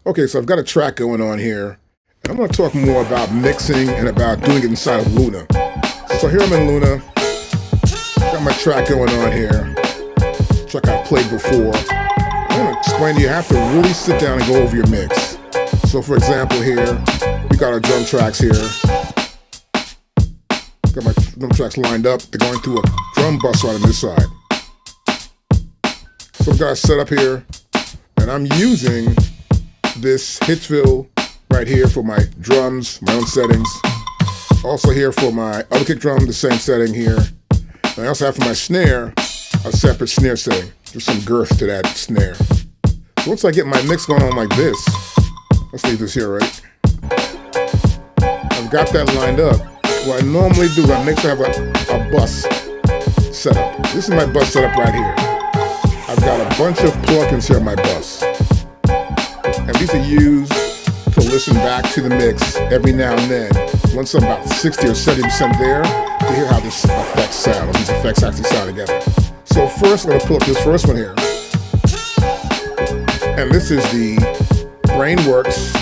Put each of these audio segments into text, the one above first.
Okay, so I've got a track going on here, and I'm going to talk more about mixing and about doing it inside of Luna. So here I'm in Luna, got my track going on here, track I've played before. I want to explain to you, you have to really sit down and go over your mix. So for example here, we got our drum tracks here. Got my drum tracks lined up, they're going through a drum bus right on this side. So I've got it set up here, and I'm using this Hitsville right here for my drums, my own settings. Also here for my other kick drum, the same setting here. And I also have for my snare, a separate snare setting. Just some girth to that snare. So once I get my mix going on like this, let's leave this here, right? I've got that lined up. What I normally do is I make sure I have a bus set up. This is my bus setup right here. I've got a bunch of plugins here on my bus. And these are used to listen back to the mix every now and then, once I'm about 60 or 70% there, to hear how this effects sound, or these effects actually sound together. So first, I'm going to pull up this first one here. And this is the WORX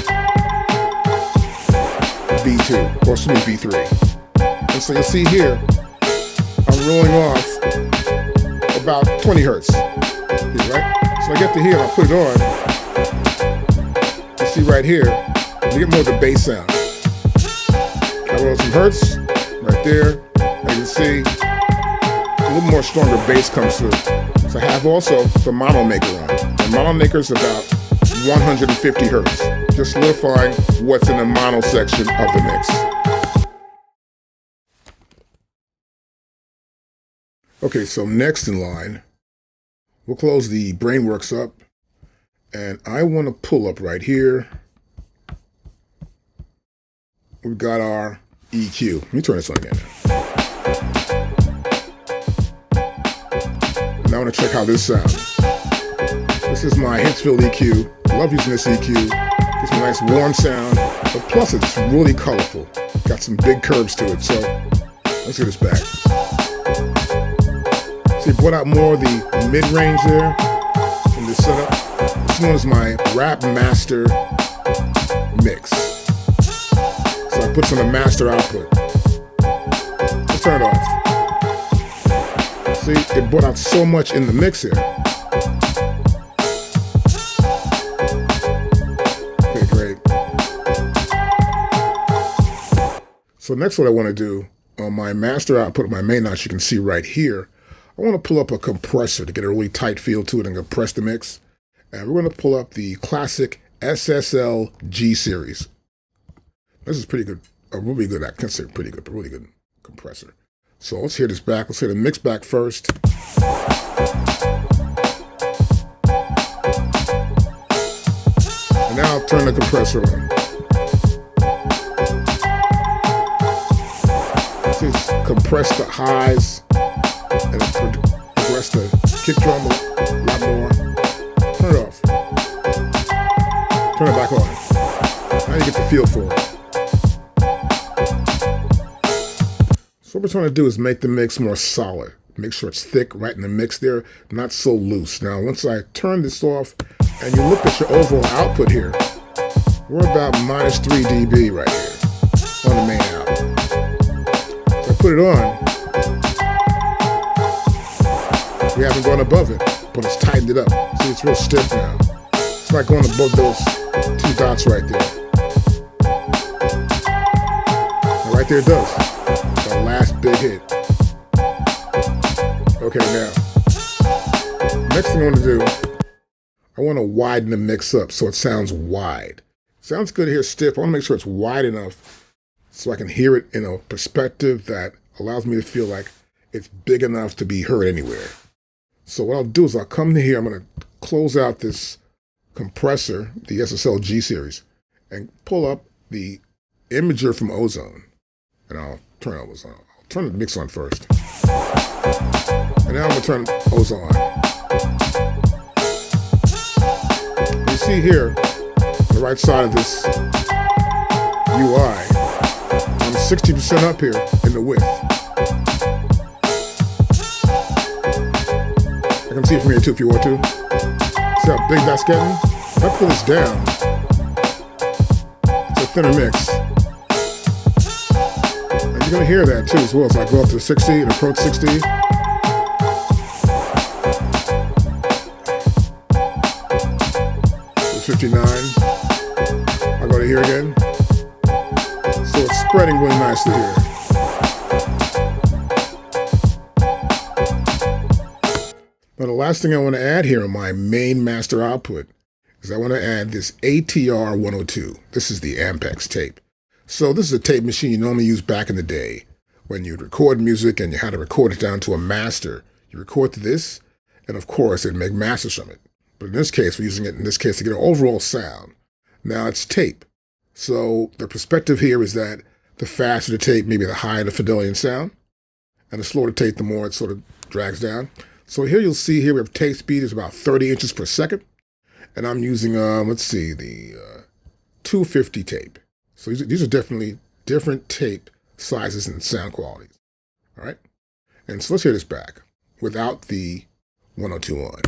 V2, or excuse me, V3. And so you'll see here, I'm rolling off about 20 hertz, right? So I get to here, and I'll put it on. See right here, you get more of the bass sound. I roll some hertz right there, and you can see a little more stronger bass comes through. So I have also the mono maker on. The mono maker is about 150 hertz, just solidifying what's in the mono section of the mix. Okay, so next in line, we'll close the WORX up. And I want to pull up right here. We've got our EQ. Let me turn this on again now. Now I want to check how this sounds. This is my Hitsville EQ. Love using this EQ. Gives me a nice warm sound, but plus it's really colorful. Got some big curves to it, so let's get this back. See, it brought out more of the mid-range there in this setup. This one is my Rap Master mix. So I put some of the master output. Let's turn it off. See, it brought out so much in the mix here. Okay, great. So next what I want to do on my master output, my main notch, you can see right here, I want to pull up a compressor to get a really tight feel to it and compress the mix. And we're going to pull up the classic SSL G series. This is pretty good, really good, I can't say pretty good, but really good compressor. So let's hear this back. Let's hear the mix back first. And now I'll turn the compressor on. See, it's compressed the highs and it's progressed the kick drum a lot more. Turn it off. Turn it back on. Now you get the feel for it. So what we're trying to do is make the mix more solid. Make sure it's thick right in the mix there, not so loose. Now once I turn this off and you look at your overall output here, we're about -3 dB right here on the main out. So I put it on. We haven't gone above it, but it's tightened it up. See, it's real stiff now. It's like going above those 2 dots right there. And right there it does. The last big hit. Okay, now, next thing I want to do, I want to widen the mix up so it sounds wide. Sounds good here stiff. I want to make sure it's wide enough so I can hear it in a perspective that allows me to feel like it's big enough to be heard anywhere. So what I'll do is I'll come to here, I'm going to close out this compressor, the SSL G series, and pull up the imager from Ozone. And I'll turn Ozone on. I'll turn the mix on first. And now I'm going to turn Ozone on. You see here, on the right side of this UI, I'm 60% up here in the width. I can see it from here too if you want to. See how big that's getting? If I pull this down, thinner mix. And you're going to hear that too as well. So I go up to 60 and approach 60. To 59. I go to here again. So it's spreading really nicely here. Now the last thing I want to add here on my main master output is I want to add this ATR 102. This is the Ampex tape. So this is a tape machine you normally use back in the day when you'd record music and you had to record it down to a master. You record to this, and of course it'd make masters from it. But in this case, we're using it in this case to get an overall sound. Now it's tape. So the perspective here is that the faster the tape, maybe the higher the fidelity in sound, and the slower the tape, the more it sort of drags down. So here you'll see here we have tape speed is about 30 inches per second. And I'm using, let's see, the 250 tape. So these are definitely different tape sizes and sound qualities. All right? And so let's hear this back without the 102 on.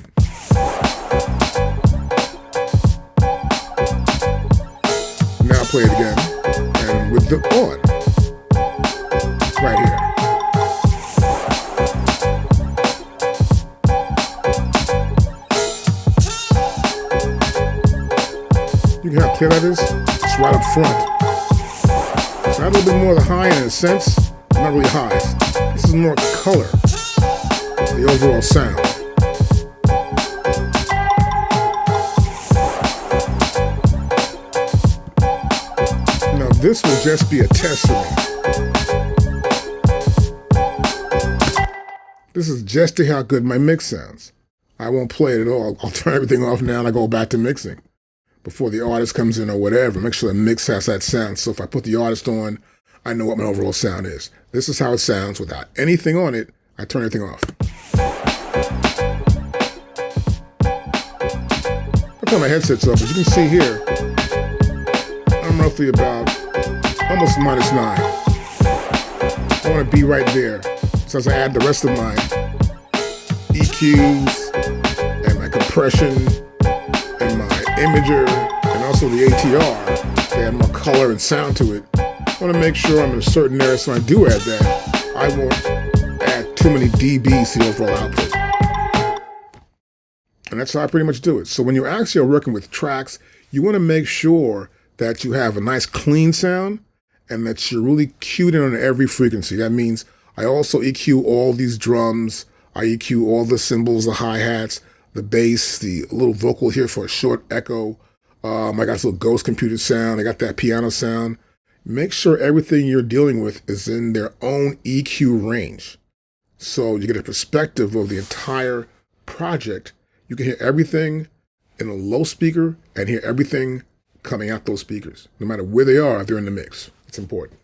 Now play it again, and with the on, right here. You can how clear that is? It's right up front. It's not a little bit more of the high in a sense, not really high. This is more color to the overall sound. Now this will just be a test for me. This is just to how good my mix sounds. I won't play it at all. I'll turn everything off now and I go back to mixing before the artist comes in or whatever. Make sure the mix has that sound. So if I put the artist on, I know what my overall sound is. This is how it sounds without anything on it. I turn everything off. I turn my headsets up, but you can see here, I'm roughly about almost -9. I want to be right there. So as I add the rest of my EQs and my compression and my imager and also the ATR, they add more color and sound to it. I want to make sure I'm in a certain area, so when I do add that, I won't add too many dBs to the overall output. And that's how I pretty much do it. So when you actually are working with tracks, you want to make sure that you have a nice clean sound and that you're really cued in on every frequency. That means I also EQ all these drums. I EQ all the cymbals, the hi-hats, the bass, the little vocal here for a short echo. I got this little ghost computer sound. I got that piano sound. Make sure everything you're dealing with is in their own EQ range. So you get a perspective of the entire project. You can hear everything in a low speaker and hear everything coming out those speakers. No matter where they are, they're in the mix. It's important.